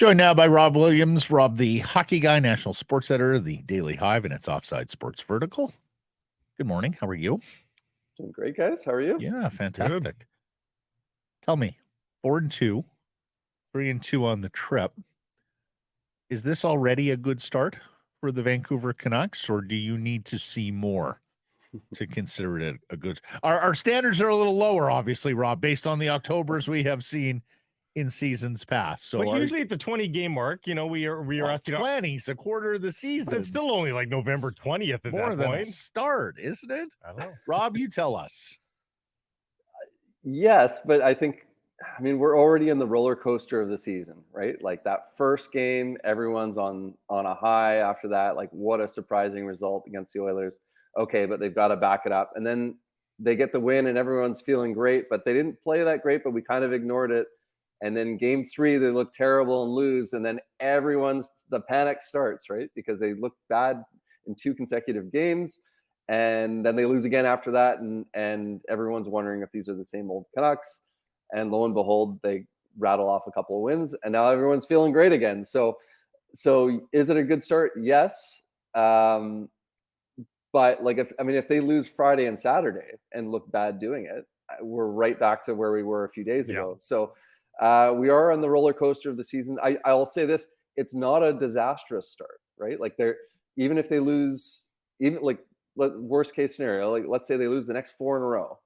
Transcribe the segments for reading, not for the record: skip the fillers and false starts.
Joined now by Rob Williams. Rob, the hockey guy, national sports editor, the Daily Hive, and its Offside Sports Vertical. Good morning. How are you? Doing great, guys. How are you? Yeah, fantastic. Good. Tell me, 4-2, 3-2 on the trip. Is this already a good start for the Vancouver Canucks, or do you need to see more to consider it a good? Our standards are a little lower, obviously, Rob, based on the Octobers we have seen in seasons past. So but usually at the 20-game mark, we are at 20, it's a quarter of the season. But it's still only like November 20th at More that than point. A start, isn't it? I don't know. Rob, you tell us. Yes, but I mean, we're already in the roller coaster of the season, right? Like that first game, everyone's on a high. After that, like what a surprising result against the Oilers. Okay, but they've got to back it up. And then they get the win and everyone's feeling great, but they didn't play that great, but we kind of ignored it. And then game 3, they look terrible and lose. And then the panic starts, right? Because they look bad in 2 consecutive games. And then they lose again after that. And everyone's wondering if these are the same old Canucks. And lo and behold, they rattle off a couple of wins. And now everyone's feeling great again. So is it a good start? Yes. But like, if they lose Friday and Saturday and look bad doing it, we're right back to where we were a few days ago. So we are on the roller coaster of the season. I'll say this: it's not a disastrous start, right? Like even if they lose, even like worst case scenario, like let's say they lose the next 4 in a row.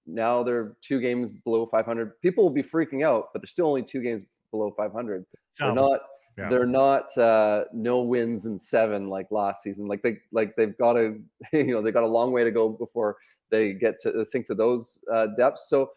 Now they're 2 games below 500. People will be freaking out, but they're still only 2 games below 500. They're not no wins in 7 like last season. They've got to they've got a long way to go before they get to sink to those depths. So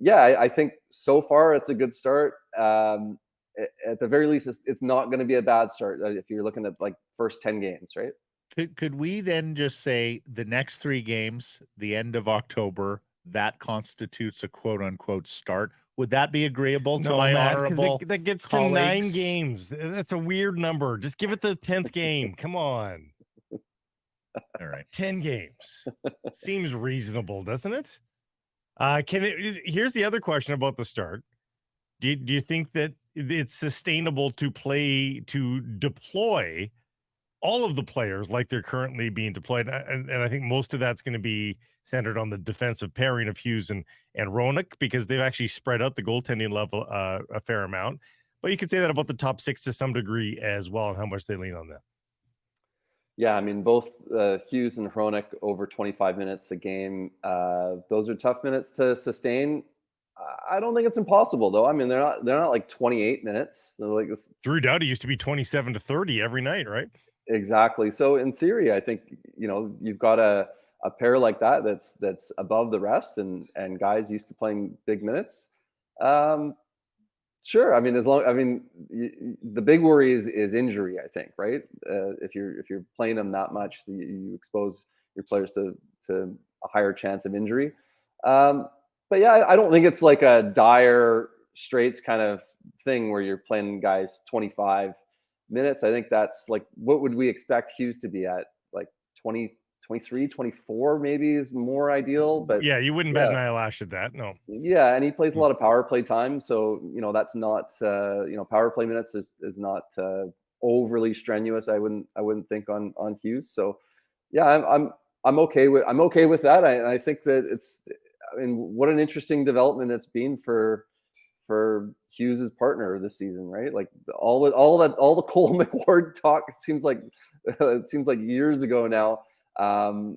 yeah, I think so far it's a good start. At the very least, it's not going to be a bad start if you're looking at like first 10 games, right? Could we then just say the next 3 games, the end of October, that constitutes a quote unquote start? Would that be agreeable to my honorable that gets colleagues? To 9 games. That's a weird number. Just give it the 10th game. Come on. All right. 10 games. Seems reasonable, doesn't it? Here's the other question about the start. Do you think that it's sustainable to deploy all of the players like they're currently being deployed? And I think most of that's going to be centered on the defensive pairing of Hughes and Hronek, because they've actually spread out the goaltending level a fair amount. But you could say that about the top 6 to some degree as well, and how much they lean on that. Yeah, I mean, both Hughes and Hronek over 25 minutes a game. Those are tough minutes to sustain. I don't think it's impossible, though. I mean, they're not like 28 minutes. They're like this. Drew Doughty used to be 27 to 30 every night, right? Exactly. So in theory, I think you've got a pair like that that's above the rest, and guys used to playing big minutes. Sure. I mean, the big worry is injury, I think, right? If you're playing them that much, you expose your players to a higher chance of injury. But yeah, I don't think it's like a dire straits kind of thing where you're playing guys 25 minutes. I think that's like, what would we expect Hughes to be at? Like 20, 23, 24 maybe is more ideal. But yeah, you wouldn't bet an eyelash at that. No. Yeah, and he plays a lot of power play time, so that's not power play minutes is not overly strenuous. I wouldn't think on Hughes. So yeah, I'm okay with that. I think that what an interesting development it's been for Hughes's partner this season, right? Like all the Cole McWard talk seems like years ago now.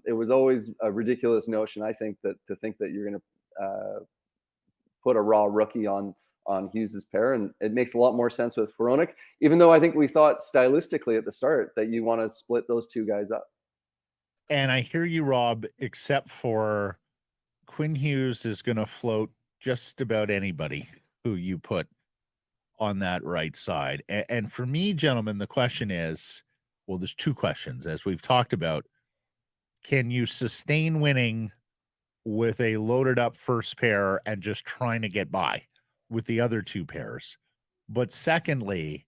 It was always a ridiculous notion, I think, to think that you're going to put a raw rookie on Hughes's pair, and it makes a lot more sense with Hronek. Even though I think we thought stylistically at the start that you want to split those 2 guys up. And I hear you, Rob. Except for Quinn Hughes is going to float just about anybody who you put on that right side. And for me, gentlemen, the question is, well, there's 2 questions, as we've talked about. Can you sustain winning with a loaded up first pair and just trying to get by with the other 2 pairs? But secondly,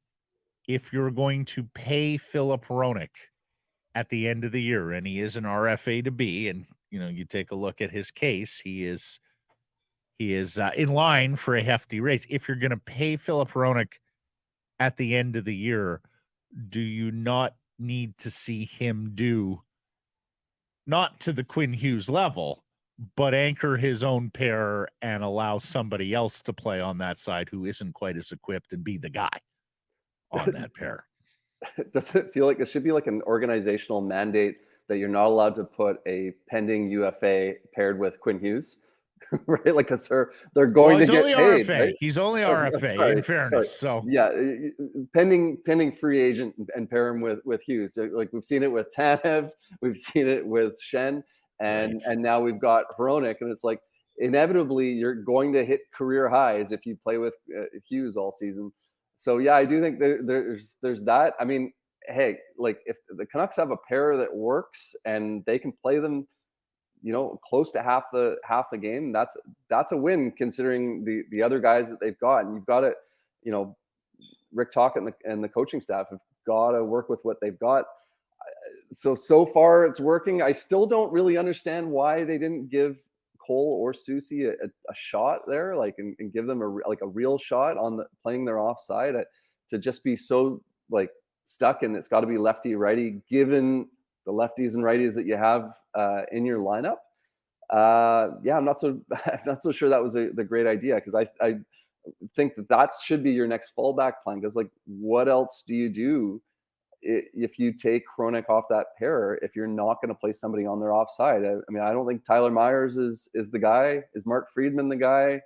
if you're going to pay Filip Hronek at the end of the year, and he is an RFA to be, and you take a look at his case, he is in line for a hefty raise. If you're going to pay Filip Hronek at the end of the year, do you not need to see him do, not to the Quinn Hughes level, but anchor his own pair and allow somebody else to play on that side who isn't quite as equipped and be the guy on that pair? Does it feel like it should be like an organizational mandate that you're not allowed to put a pending UFA paired with Quinn Hughes, right? Like, because they're going He's to get only paid, RFA. right? He's only Oh, RFA, sorry, in fairness. So yeah, pending free agent and pair him with Hughes. Like we've seen it with Tanev, we've seen it with Shen, and Right. now we've got Hronik, and it's like inevitably you're going to hit career highs if you play with Hughes all season. So yeah, I do think there's that. I mean, hey, like if the Canucks have a pair that works and they can play them, close to half the game, that's a win considering the other guys that they've got. And you've got to, Rick Talk and the coaching staff have got to work with what they've got. So far it's working. I still don't really understand why they didn't give Cole or Susie a shot there, like and give them a real shot on playing their offside, to just be so like stuck, and it's got to be lefty righty given the lefties and righties that you have in your lineup. Yeah, I'm not so sure that was the great idea, because I think that should be your next fallback plan, because like what else do you do if you take Hronik off that pair if you're not going to play somebody on their offside? I mean, I don't think Tyler Myers is the guy. Is Mark Friedman the guy?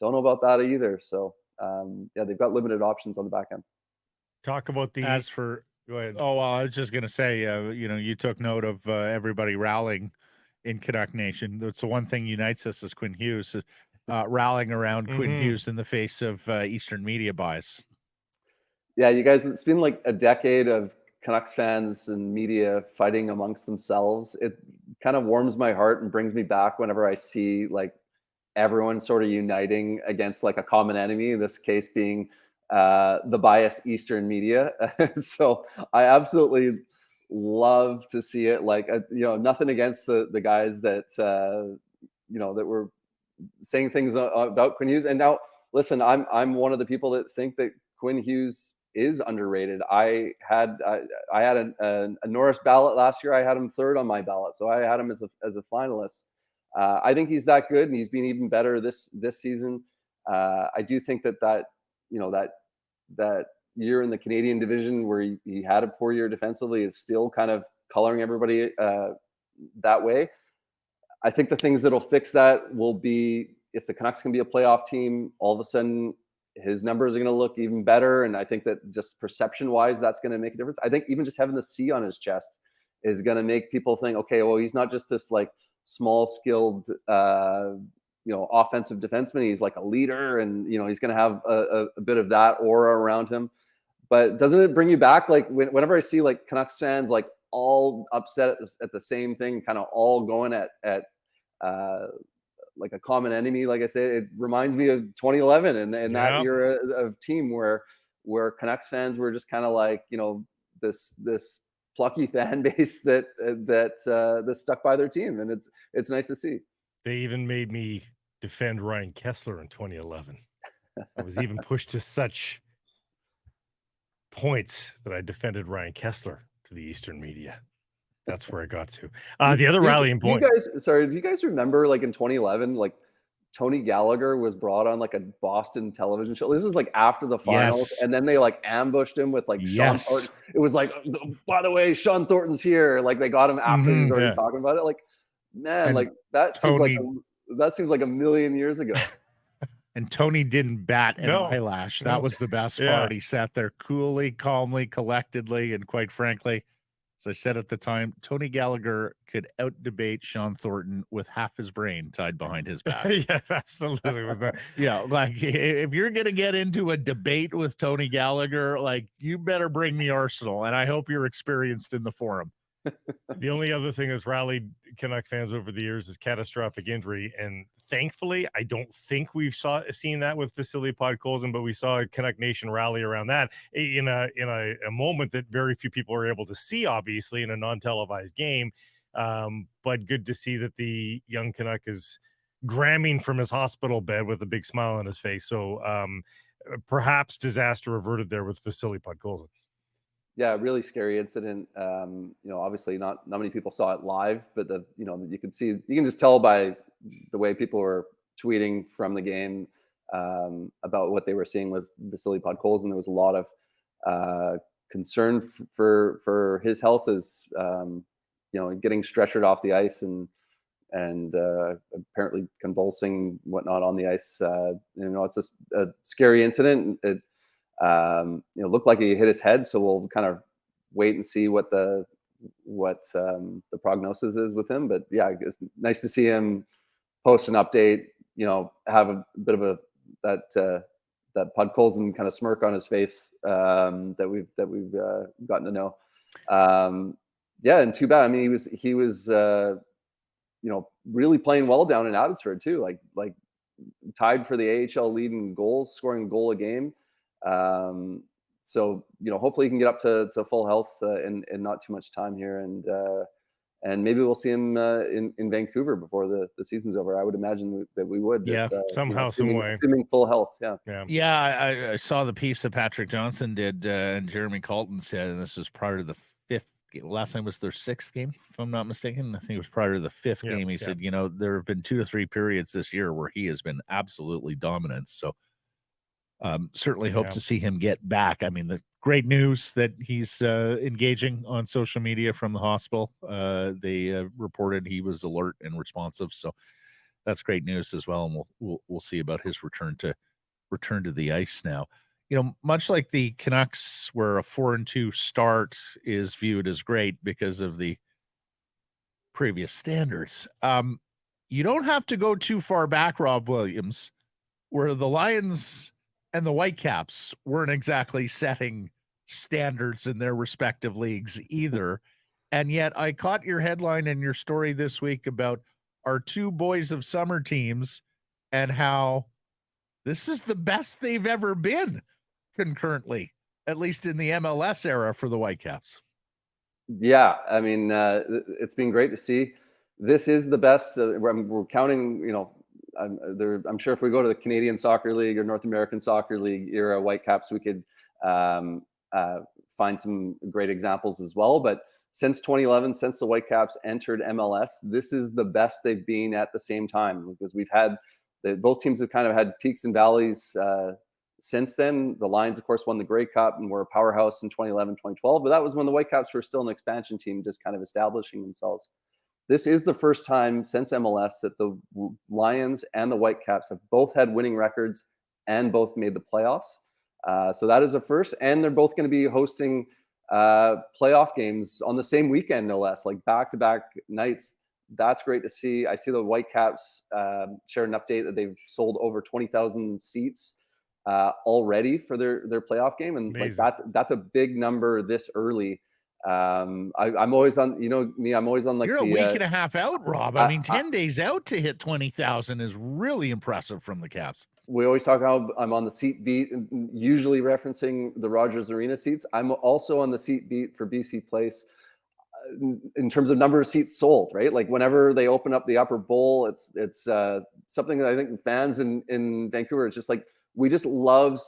Don't know about that either. So yeah, they've got limited options on the back end. Talk about the as for, go ahead. well, I was just going to say, you took note of everybody rallying in Canuck Nation. That's the one thing unites us as Quinn Hughes, rallying around Quinn Hughes in the face of Eastern media bias. Yeah, you guys, it's been like a decade of Canucks fans and media fighting amongst themselves. It kind of warms my heart and brings me back whenever I see like everyone sort of uniting against like a common enemy, in this case being the biased Eastern media. So I absolutely love to see it. Like, nothing against the guys that, that were saying things about Quinn Hughes. And now, listen, I'm one of the people that think that Quinn Hughes is underrated. I had a Norris ballot last year. I had him third on my ballot, so I had him as a finalist. I think he's that good, and he's been even better this season. I do think that year in the Canadian division where he had a poor year defensively is still kind of coloring everybody that way. I think the things that'll fix that will be if the Canucks can be a playoff team, all of a sudden his numbers are going to look even better. And I think that just perception wise, that's going to make a difference. I think even just having the C on his chest is going to make people think, okay, well, he's not just this like small skilled, offensive defenseman. He's like a leader, and, he's going to have a bit of that aura around him. But doesn't it bring you back? Like whenever I see like Canucks fans, like all upset at the same thing, kind of all going at like a common enemy, like I said, it reminds me of 2011 and that era of team where Canucks fans were just kind of like, this plucky fan base that stuck by their team, and it's nice to see. They even made me defend Ryan Kessler in 2011. I was even pushed to such points that I defended Ryan Kessler to the Eastern media. That's where I got to. The other rallying point. Do you guys remember like in 2011, like Tony Gallagher was brought on like a Boston television show? This is like after the finals, and then they like ambushed him with like Sean Thornton. It was like, by the way, Sean Thornton's here. Like they got him after he was already talking about it. Like, man, like that seems like a million years ago. And Tony didn't bat an eyelash. That was the best part. He sat there coolly, calmly, collectedly, and quite frankly, as I said at the time, Tony Gallagher could out-debate Sean Thornton with half his brain tied behind his back. Yes, absolutely. Was that? Yeah, like if you're going to get into a debate with Tony Gallagher, like you better bring the arsenal, and I hope you're experienced in the forum. The only other thing that's rallied Canucks fans over the years is catastrophic injury, and thankfully, I don't think we've seen that with Vasily Podkolzin, but we saw a Canuck Nation rally around that in a moment that very few people were able to see, obviously, in a non-televised game. But good to see that the young Canuck is gramming from his hospital bed with a big smile on his face. So perhaps disaster averted there with Vasily Podkolzin. Yeah, really scary incident. Obviously not many people saw it live, but you can just tell by the way people were tweeting from the game about what they were seeing with Vasily Podkolzin. There was a lot of concern for his health as getting stretchered off the ice and apparently convulsing whatnot on the ice. It's a scary incident. It looked like he hit his head, so we'll kind of wait and see what the prognosis is with him. But yeah, it's nice to see him post an update. Have a bit of that Podkolzin kind of smirk on his face that we've gotten to know. And too bad. I mean, he was really playing well down in Abbotsford too. Like tied for the AHL lead in goals, scoring a goal a game. So hopefully he can get up to full health in not too much time here, and maybe we'll see him in Vancouver before the season's over. I would imagine that we would. Yeah, somehow, some way. Assuming full health. Yeah. I saw the piece that Patrick Johnson did, and Jeremy Colton said, and this was prior to the fifth. Last time was their sixth game, if I'm not mistaken. I think it was prior to the fifth game. He said, there have been 2 to 3 periods this year where he has been absolutely dominant. So certainly hope to see him get back. I mean, the great news that he's engaging on social media from the hospital. They reported he was alert and responsive. So that's great news as well. And we'll see about his return to the ice now. Much like the Canucks, where a 4-2 start is viewed as great because of the previous standards. You don't have to go too far back, Rob Williams, where the Lions and the Whitecaps weren't exactly setting standards in their respective leagues either. And yet I caught your headline in your story this week about our 2 boys of summer teams and how this is the best they've ever been concurrently, at least in the MLS era for the Whitecaps. Yeah, I mean, it's been great to see. This is the best. We're counting, I'm sure if we go to the Canadian Soccer League or North American Soccer League era Whitecaps, we could find some great examples as well. But since 2011, since the Whitecaps entered MLS, this is the best they've been at the same time, because both teams have kind of had peaks and valleys since then. The Lions, of course, won the Grey Cup and were a powerhouse in 2011, 2012, but that was when the Whitecaps were still an expansion team, just kind of establishing themselves. This is the first time since MLS that the Lions and the Whitecaps have both had winning records and both made the playoffs. So that is a first, and they're both going to be hosting playoff games on the same weekend, no less, like back-to-back nights. That's great to see. I see the Whitecaps shared an update that they've sold over 20,000 seats already for their playoff game, and that's a big number this early. I'm always on, me, I'm always on you're a week and a half out, Rob. I mean, 10 days out to hit 20,000 is really impressive from the Caps. We always talk how I'm on the seat beat, usually referencing the Rogers Arena seats. I'm also on the seat beat for BC Place in terms of number of seats sold, right? Like whenever they open up the upper bowl, it's something that I think fans in Vancouver, it's just like, we just love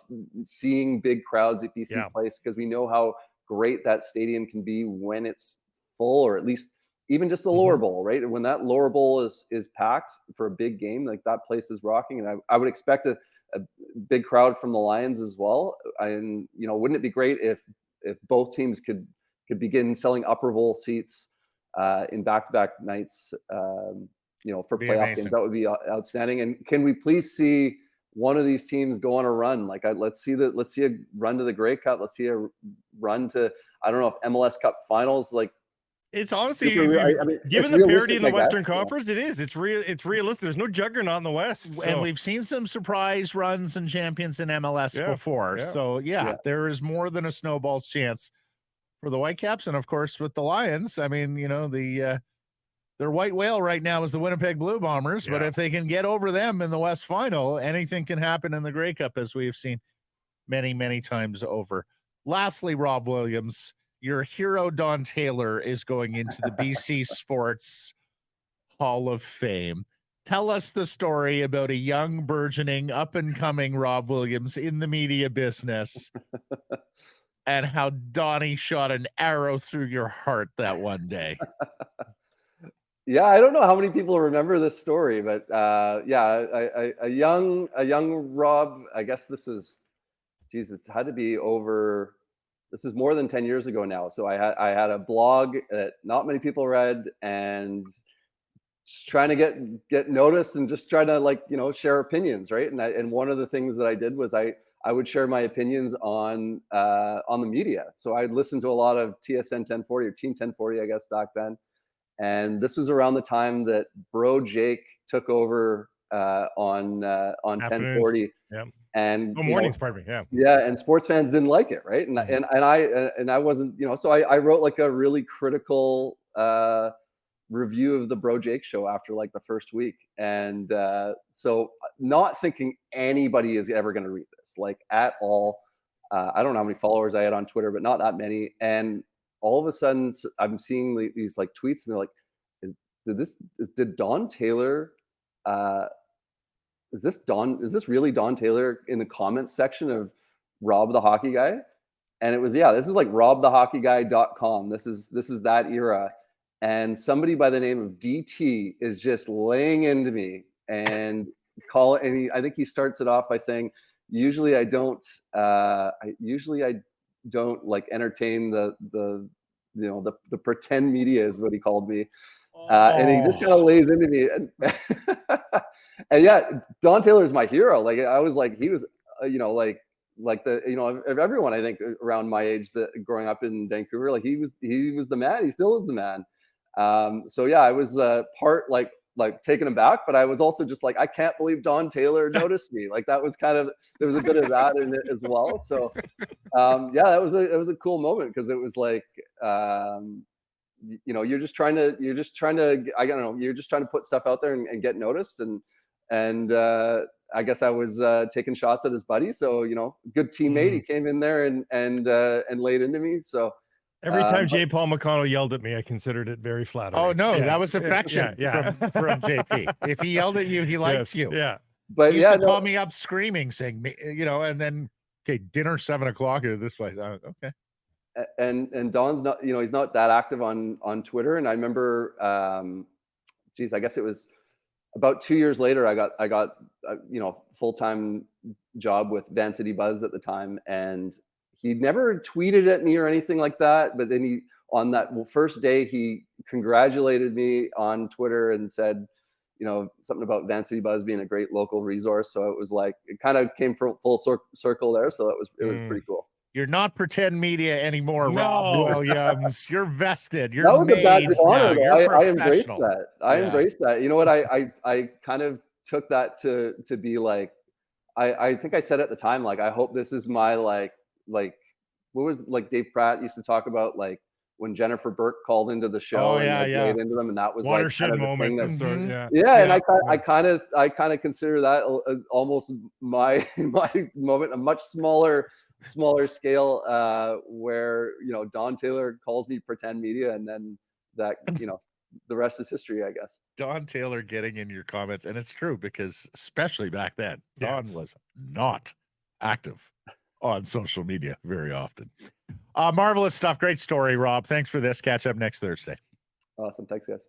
seeing big crowds at BC Place, because we know how great that stadium can be when it's full, or at least even just the lower bowl, right? When that lower bowl is packed for a big game, like that place is rocking. And I would expect a big crowd from the Lions as well. And, wouldn't it be great if both teams could begin selling upper bowl seats in back-to-back nights, for playoff games? That would be outstanding. And can we please see one of these teams go on a run? Like, let's see a run to the Grey Cup. Let's see a run to, I don't know, if MLS Cup finals. Like, it's honestly, given it's the parity in the Western Conference, it is. It's realistic. There's no juggernaut in the West, and we've seen some surprise runs and champions in MLS before. Yeah. So there is more than a snowball's chance for the Whitecaps, and of course with the Lions. I mean, their white whale right now is the Winnipeg Blue Bombers, but if they can get over them in the West Final, anything can happen in the Grey Cup, as we have seen many, many times over. Lastly, Rob Williams, your hero Don Taylor is going into the BC Sports Hall of Fame. Tell us the story about a young, burgeoning, up-and-coming Rob Williams in the media business and how Donnie shot an arrow through your heart that one day. Yeah, I don't know how many people remember this story, but yeah, a young Rob. I guess this was, geez, it had to be over. This is more than 10 years ago now. So I had a blog that not many people read, and just trying to get noticed and just trying to, like, share opinions, right? And one of the things that I did was I would share my opinions on the media. So I'd listen to a lot of TSN 1040 or Team 1040, I guess, back then. And this was around the time that Bro Jake took over on 1040. Yeah. And mornings, pardon me. Yeah. Yeah, and sports fans didn't like it, right? And I wasn't, so I wrote like a really critical review of the Bro Jake show after like the first week. And so not thinking anybody is ever going to read this, like, at all. I don't know how many followers I had on Twitter, but not that many. And all of a sudden I'm seeing these like tweets, and they're like, did Don Taylor, is this really Don Taylor in the comments section of Rob the Hockey Guy? And it was, yeah, this is like robthehockeyguy.com. This is that era. And somebody by the name of DT is just laying into me and I think he starts it off by saying, usually I don't like entertain the pretend media, is what he called me. And he just kind of lays into me, and and yeah, Don Taylor is my hero. Like, I was like, he was, like the, of everyone, I think, around my age, that growing up in Vancouver, like he was the man. He still is the man. So yeah, I was part like taken aback, but I was also just like, I can't believe Don Taylor noticed me. Like, that was kind of, there was a bit of that in it as well. So yeah, it was a cool moment, because it was like, you're just trying to I don't know, you're just trying to put stuff out there and get noticed. And I guess I was taking shots at his buddy. So, good teammate. He came in there and laid into me. So every time J. Paul McConnell yelled at me, I considered it very flattering. Oh no, that was affection from JP. If he yelled at you, he likes you. Yeah. But he used to call me up screaming, saying, and then, okay, dinner 7:00 at this place. Okay. And Don's not, he's not that active on Twitter. And I remember, I guess it was about 2 years later, I got full-time job with Vancity Buzz at the time, and he never tweeted at me or anything like that. But then on that first day, he congratulated me on Twitter and said, something about Vancity Buzz being a great local resource. So it was like, it kind of came full circle there. So it was pretty cool. You're not pretend media anymore, No. Rob Williams. You're vested. You're that was a badge of honor. I embraced professional. that. I embraced that. You know what? I kind of took that to be like, I think I said at the time, like, I hope this is my like what was, like, Dave Pratt used to talk about, like, when Jennifer Burke called into the show and laid into them, and that was watershed like kind of moment. And I kind of consider that almost my moment, a much smaller scale, where Don Taylor calls me pretend media, and then that the rest is history, I guess. Don Taylor getting in your comments, and it's true, because especially back then, Don was not active on social media very often. Marvelous stuff. Great story, Rob. Thanks for this. Catch up next Thursday. Awesome. Thanks, guys.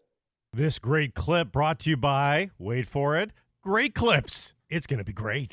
This great clip brought to you by, wait for it, Great Clips. It's going to be great.